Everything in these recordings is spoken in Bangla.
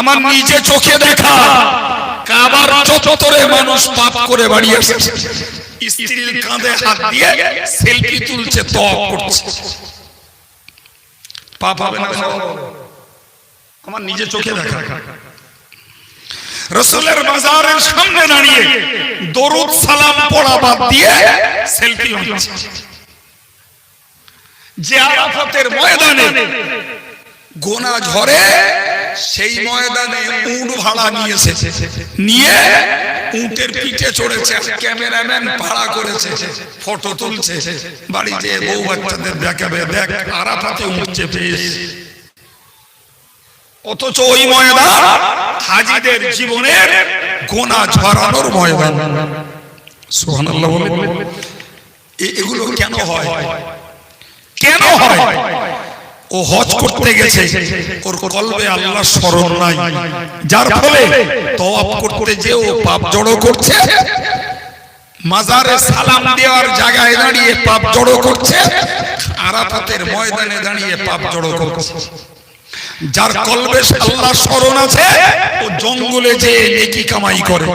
আমার নিজে চোখে দেখা কাবার চত্বরে মানুষ পাপ করে বাড়ি আসে, স্ত্রীর কাঁধে হাত দিয়ে সেলফি তুলছে, তওয়াব করছে। পাপ হবে না? আমার নিজে চোখে দেখা। রাসূলের মাজারের সামনে দাঁড়িয়ে দরুদ সালাম পড়া বাদ দিয়ে সেলফি হচ্ছে। যে আরাফাতের ময়দানে গোনা ঝরে, সেই ময়দানে উট ভাড়া নিয়েছে, নিয়ে উটের পিঠে চড়েছে, ক্যামেরাম্যান ভাড়া করেছে, ফটো তুলছে, বাড়ি যেয়ে বউ বাচ্চাদের দেখাবে, দেখ আরাফাতে উঠছে পেশ। অথচ ওই ময়দান হাজীদের জীবনের গোনা ঝরানোর ময়দান। সুবহানাল্লাহ বলে। এগুলো কেন হয়? কেন হয়? ও হজ করতে গেছে, ওর কলবে আল্লাহর স্মরণ নাই, যার ফলে তওয়াব করতে যে ও পাপ জড়ো করছে, মাজারে সালাম দেওয়ার জায়গায় দাঁড়িয়ে পাপ জড়ো করছে, আরাফাতের ময়দানে দাঁড়িয়ে পাপ জড়ো করছে। যার কলবে আল্লাহর স্মরণ আছে, ও জঙ্গলে যে নেকি কামাই করে।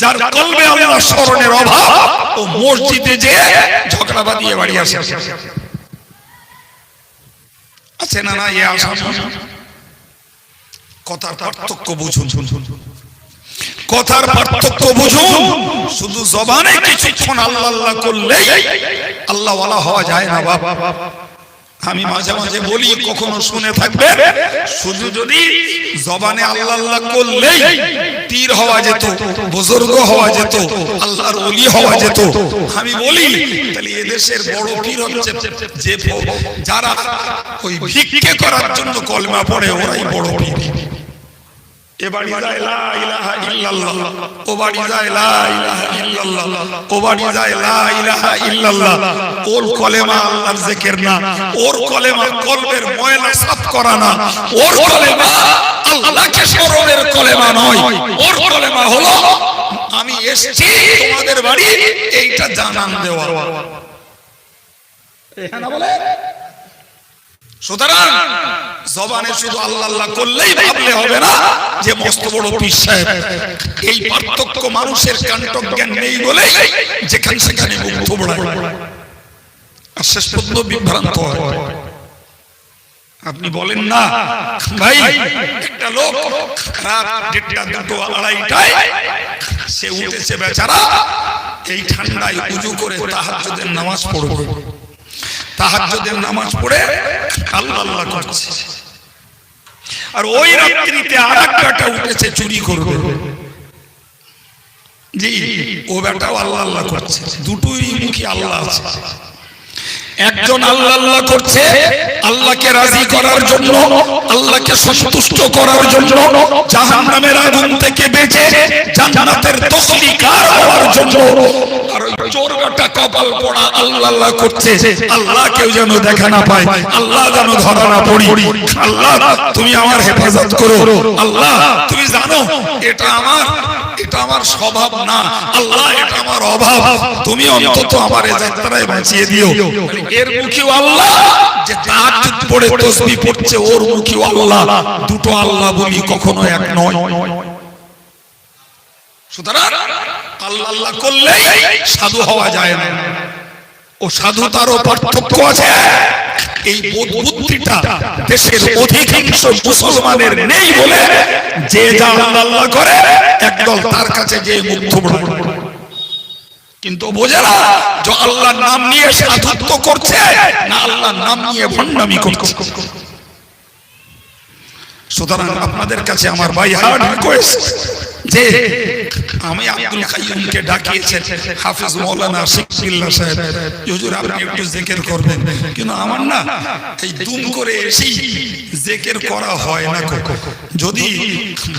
যার কলবে আল্লাহর স্মরণের অভাব, ও মসজিদে যে ঝগড়া বাঁধিয়ে বাড়ি আসে। আছে না? না, এ আসা কথার পার্থক্য বুঝুন, কথার পার্থক্য বুঝুন। শুধু জবানে কিছুক্ষণ আল্লাহ আল্লাহ করলেই আল্লাহ ওয়ালা হওয়া যায় না বাবা। আমি মাঝে মাঝে বলি, কখনো শুনে থাকবে, শুধু যদি জবানে আল্লাহ আল্লাহ করলেই পীর হওয়া যেত, বুজুর্গ হওয়া যেত, আল্লাহর ওলি হওয়া যেত, আমি বলি তাহলে এদেশের বড় পীর হচ্ছে যে যারা ওই ভিক্ষে করার জন্য কলমা পড়ে, ওরাই বড় পীর। এ বাড়ি যায় লা ইলাহা ইল্লাল্লাহ, ও বাড়ি যায় লা ইলাহা ইল্লাল্লাহ, ও বাড়ি যায় লা ইলাহা ইল্লাল্লাহ। ওর কলেমা আল্লাহর জিকির না, ওর কলেমা কলবের ময়লা সাফ করা না, ওর কলেমা আল্লাহকে স্মরণের কলেমা নয়। ওর কলেমা হলো আমি এসেছি তোমাদের বাড়ি এইটা জানান দেওয়া। এখানে বলে সুতরাং জবানে শুধু আল্লাহ আল্লাহ করলেই ভাবলে হবে না যে মস্ত বড় পীর সাহেব। এই পার্থক্য মানুষের কাণ্ঠক জ্ঞান নেই বলে যেখানে সেখানে মুখ থুবড়ায় আর শেষ পর্যন্ত বিভ্রান্ত হয়। আপনি বলেন না ভাই, একটা লোক রাত 1টা 2টো 2:30টায় সে উঠেছে বেচারা, এই ঠান্ডায় উযু করে তাহাজ্জুদের নামাজ পড়বে, তাহাজ্জুদের নামাজ পড়ে আল্লাহ আল্লাহ করছে। আর ওই রাত্রিতে আরেকটা উঠেছে চুরি করবে, জি ও বেটাও আল্লাহ আল্লাহ করছে। দুটোই মুখী আল্লাহ আছে। একজন আল্লাহ আল্লাহ করছে আল্লাহকে রাজি করার জন্য, আল্লাহকে সন্তুষ্ট করার জন্য, জাহান্নামের আগুন থেকে বেঁচে জান্নাতের তসলিকার হওয়ার জন্য। আর ওই চোর বেটা কপাল পোড়া আল্লাহ আল্লাহ করছে, আল্লাহ কেউ যেন দেখা না পায়, আল্লাহ যেন ধরা না পড়ি, আল্লাহ তুমি আমার হেফাজত করো, আল্লাহ তুমি জানো এটা আমার স্বভাব না, আল্লাহ এটা আমার অভাব, তুমি অন্তত আমার এই যাত্রায় বাঁচিয়ে দিও। এর মুখেও আল্লাহ, যে তাহাজ্জুদ পড়ে তাসবিহ পড়ছে ওর মুখেও আল্লাহ। দুটো আল্লাহ বলি কখনো এক নয়। সুতরাং আল্লাহ আল্লাহ করলেই সাধু হওয়া যায় না, ও সাধুতারও পার্থক্য আছে। এই বুদ্ধিটা দেশের অধিকাংশ মুসলমানের নেই বলে যে যা আল্লাহ আল্লাহ করে একদল তার কাছে যে মুখ থুবড়ায়, কিন্তু বোঝে না যে আল্লাহর নাম নিয়ে সাধুত্ব করছে না আল্লাহর নাম নিয়ে ভণ্ডামি করছে। সুতরাং আপনাদের কাছে আমার ভাই হার্ড রিকোয়েস্ট, যে আমি আব্দুল কাইয়ুমকে ডাকিয়েছেন হাফেজ মাওলানা শিকবিল্লাহ সাহেব, হুজুর আপনি একটু জিকির করবেন, কিন্তু আমার না এই দুম করে এসেই জিকির করা হয় না। যদি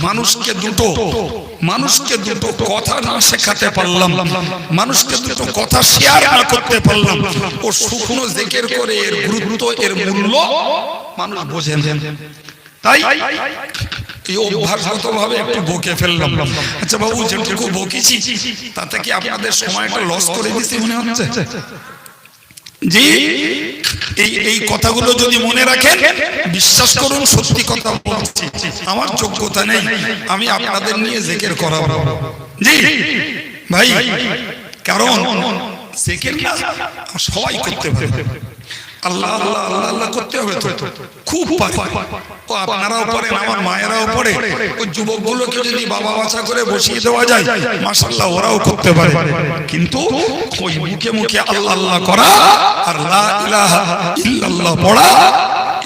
মানুষকে দুটো কথা না শেখাতে পারলাম, মানুষকে দুটো কথা শেয়ার না করতে পারলাম, ও শুকনো জিকির করে এর গুরুত্ব এর মূল্য মানুষ বোঝেন। তাই এই অভ্যাসগত ভাবে একটু বকে ফেললাম। আচ্ছা বাবু, যেটুকু বকেছি তাতে কি আপনাদের সময়টা লস করে দিচ্ছি মনে হচ্ছে? জি এই কথাগুলো যদি মনে রাখেন, বিশ্বাস করুন সত্যি কথা বলছি, আমার যোগ্যতা নেই, আমি আপনাদের নিয়ে জিকির করাবো। জি ভাই, কারণ জিকির না সবাই করতে পারে, আল্লাহ আল্লাহ আল্লাহ আল্লাহ করতে হবে তো, খুব পারে। ও আপনারাও পড়েন, আমার মায়েরাও পড়ে। ওই যুবকগুলোকে যদি বাবা বাছা করে বসিয়ে দেওয়া যায়, মাশাআল্লাহ ওরাও করতে পারে। কিন্তু ওই মুখে মুখে আল্লাহ আল্লাহ করা আর লা ইলাহা ইল্লাল্লাহ পড়া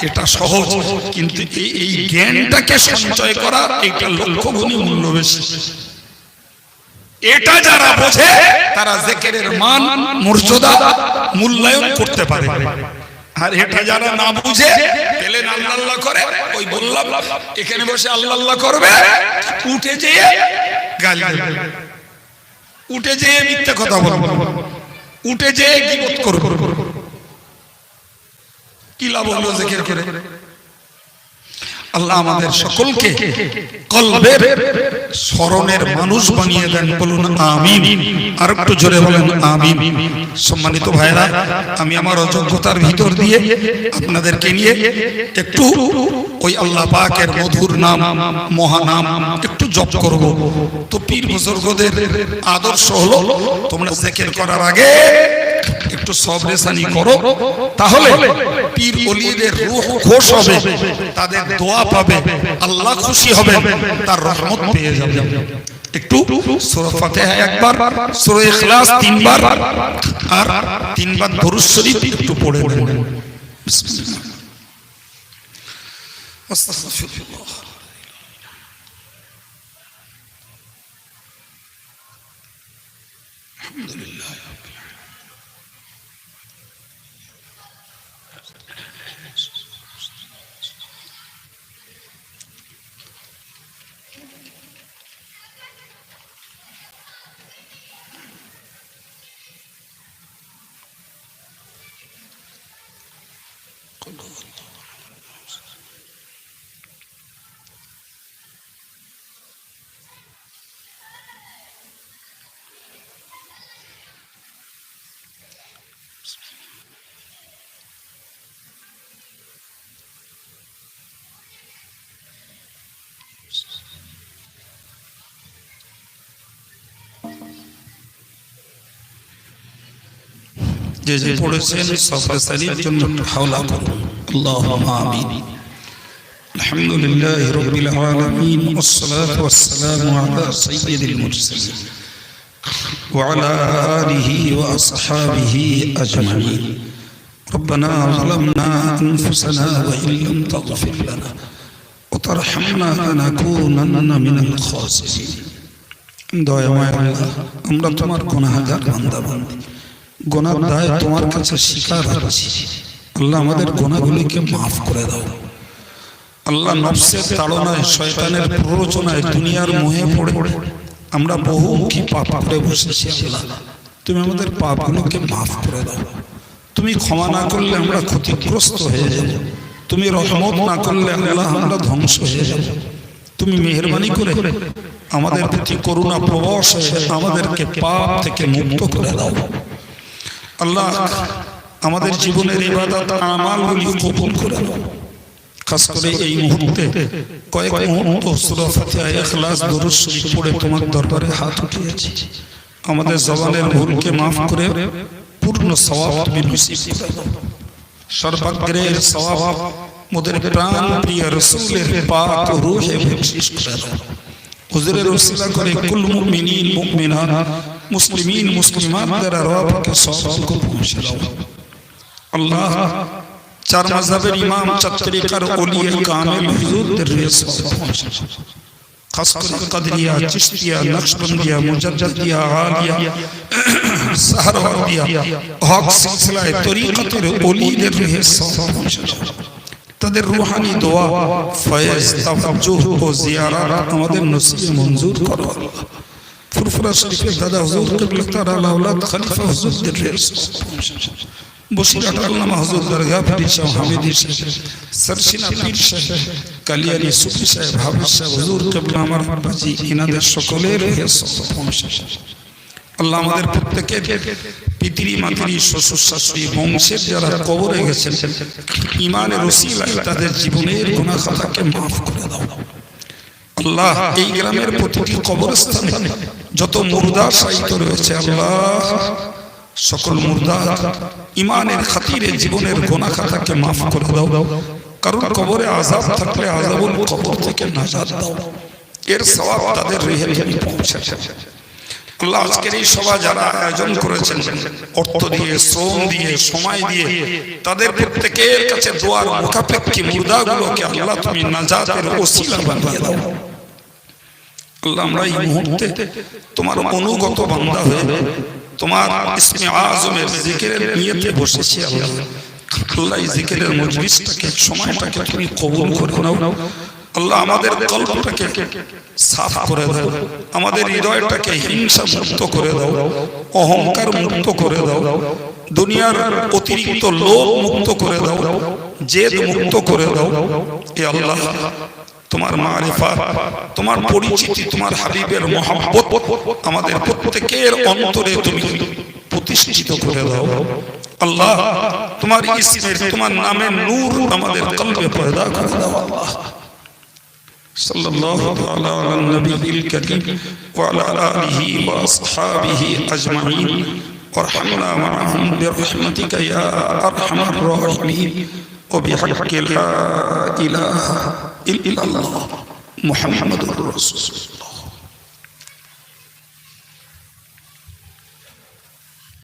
এটা সহজ, কিন্তু এই জ্ঞানটাকে সঞ্চয় করা এটা লক্ষ গুণে মূল্য বেশি। এটা যারা বোঝে তারা জিকিরের মান মর্যাদা মূল্যায়ন করতে পারে। আর এটা যারা না বুঝে পেলেন আল্লাহ আল্লাহ করে, ওই বললাম এখানে বসে আল্লাহ আল্লাহ করবে, উঠে যেয়ে গালি দেবে, উঠে যেয়ে মিথ্যা কথা বলবে, উঠে যেয়ে গীবত করবে, কি লাভ হলো জিকির করে? আল্লাহ আমাদের সকলকে কলবের স্মরণের মানুষ বানিয়ে দেন, বলুন আমিন। আর একটু জোরে বলেন আমিন। সম্মানিত ভাইরা, আমি আমার অযোগ্যতার ভিতর দিয়ে আপনাদেরকে নিয়ে একটু ওই আল্লাহ পাকের মধুর নাম, মহানাম একটু জপ করব। তো পীর বুজুর্গদের আদর্শ হলো তোমরা জিকির করার আগে একটু সবরেসানি করো, তাহলে পীর ওলিদের রূহ খুশ হবে, তাদের দোয়া পাবে, আল্লাহ খুশি হবে, তার রহমত পেয়ে যাবে। একটু সূরা ফাতিহা একবার, সূরা ইখলাস তিনবার, আর তিনবার দরুদ শরীফ একটু পড়ে নেবেন। বিসমিল্লাহ। আস্তাগফিরুল্লাহ। আলহামদুলিল্লাহ। যে যে পড়েছেন সবরেসানির জন্য হাওলা করুন। আল্লাহুম্মা আমিন। আলহামদুলিল্লাহি রাব্বিল আলামিন, ওয়াসসালাতু ওয়াসসালামু আলা সাইয়্যিদিল মুরসালিন ওয়া আলা আলিহি ওয়া আসহাবিহি আজমাইন। রব্বানা যালামনা আনফুসানা ওয়া ইন লাম তাগফির লানা ওয়া তারহামনা লানাকুনান্না মিনাল খাসিরিন। দয়াময় আল্লাহ, আমরা তোমার গুনাহগার বান্দা বান্দী, গুনার দায় তোমার কাছে স্বীকার করছি। আল্লাহ আমাদের গুনাহগুলোকে মাফ করে দাও। আল্লাহ নফসের তাড়নায়, শয়তানের প্ররোচনায়, দুনিয়ার মোহে পড়ে আমরা বহুমুখী পাপ করে বসেছি। আল্লাহ তুমি আমাদের পাপগুলোকে মাফ করে দাও। তুমি ক্ষমা না করলে আমরা ক্ষতিগ্রস্ত হয়ে যাব। তুমি রহমত না করলে আল্লাহ আমরা ধ্বংস হয়ে যাব। তুমি মেহেরবানি করে আমাদের প্রতি করুণা প্রবশ হয়ে আমাদেরকে পাপ থেকে মুক্ত করে দাও। আল্লাহ আমাদের জীবনের ইবাদত আমালগুলি কবুল করে নাও। খাস করে এই মুহূর্তে কয়েক মুহূর্ত সূরা ফাতিহা, ইখলাস, দরুদ শরীফ পড়ে তোমার দরবারে হাত উঠিয়েছি। আমাদের জবানের ভুলকে মাফ করে পূর্ণ সওয়াব তুমি নসিব করে দাও। সর্বাগ্রের সওয়াব মোদের প্রাণ প্রিয় রাসূলের পাক রূহে বখশিশ করে দাও। হুজুরের ওসিলা করে কুল মুমিনিন মুমিনাত, মুসলিমিন মুসলিমাতদের রবকে সওয়াবকে পৌঁছে দাও। আল্লাহ চার মাযহাবের ইমাম, চার তরিকার ওলিয়ে কামিল হুজুরদের সওয়াব পৌঁছে দাও। খাস করে কাদরিয়া, চিশতিয়া, নকশবন্দিয়া, মুজাদ্দিদিয়া, আলিয়া, সাহারওয়ার্দিয়া, হক সিলসিলায়ে তরিকতের ওলিদের সওয়াব পৌঁছে দাও। তাদের রূহানি দোয়া, ফয়েজ, তাওয়াজ্জুহ ও জিয়ারাত আমাদের নসিবে মঞ্জুর করো। ফুরফুরা শরীফের দাদা হুজুর কিবলা তাআলা আওলাদ খলিফা হুজুরদের বসিরহাট আল্লামা হুজুর দরগাহ পীর শাহ হামিদি সাহেব, সরসিনা পীর সাহেব, কালিয়ানী সুফি সাহেব, হাফিজ সাহেব হুজুর কিবলা আমার বাজি, ইনাদের সকলের আল্লাহ আমাদের প্রত্যেকের পিতৃ মাতৃ শ্বশুর শাশুড়ি বংশের যারা কবরে গেছেন ঈমানের ওসিলায় তাদের জীবনের গুনাহ খাতাকে মাফ করে দাও। আল্লাহ এই গ্রামের প্রতিটি কবরস্থানে যত মুর্দা শায়িত রয়েছে আল্লাহ সকল মুর্দা ঈমানের খাতিরে জীবনের গুনাহ খাতাকে মাফ করে দাও। কারণ কবরে আযাব থাকলে আযাবুল কবর থেকে নাজাত দাও, এর সওয়াব তাদের রহে রহে পৌঁছায়। আল্লাহ আজকের এই সভা যারা আয়োজন করেছেন অর্থ দিয়ে, শ্রম দিয়ে, সময় দিয়ে, তাদের প্রত্যেকের কাছে দোয়ার মুখাপেক্ষী মুর্দাগুলোকে আল্লাহ তুমি নাজাতের ওসিলা বানিয়ে দাও। আল্লাহ আমরা এই মুহূর্তে তোমার অনুগত বান্দা হয়ে তোমার ইসমে আযমের জিকিরের নিয়তে বসেছি। আল্লাহ আল্লাহ এই জিকিরের মজলিসটাকে, সময়টাকে তুমি কবুল করে নাও। আল্লাহ আমাদের কলবটাকে সাফ করে দাও, আমাদের হৃদয়টাকে হিংসা মুক্ত করে দাও, অহংকার মুক্ত করে দাও, দুনিয়ার অতিরিক্ত লোভ মুক্ত করে দাও, জেদ মুক্ত করে দাও। এ আল্লাহ তোমার মারিফাত, তোমার পরিচিতি, তোমার হাবিবের মহব্বত আমাদের প্রত্যেকের অন্তরে তুমি প্রতিষ্ঠিত করে দাও। আল্লাহ তোমার ইসমের, তোমার নামের নূর আমাদের কলবে পয়দা করে দাও। আল্লাহ সাল্লাল্লাহু তাআলা আলা নবিয়িল কারীম ওয়া আলা আলিহি ওয়া আসহাবিহি আজমাইন ওয়ারহামনা মাআহুম বিরহমাতিকা ইয়া আরহামার রাহিমিন ওয়া বিহাক্কি লা ইলাহা ইল্লাল্লাহ মুহাম্মাদুর রাসূলুল্লাহ।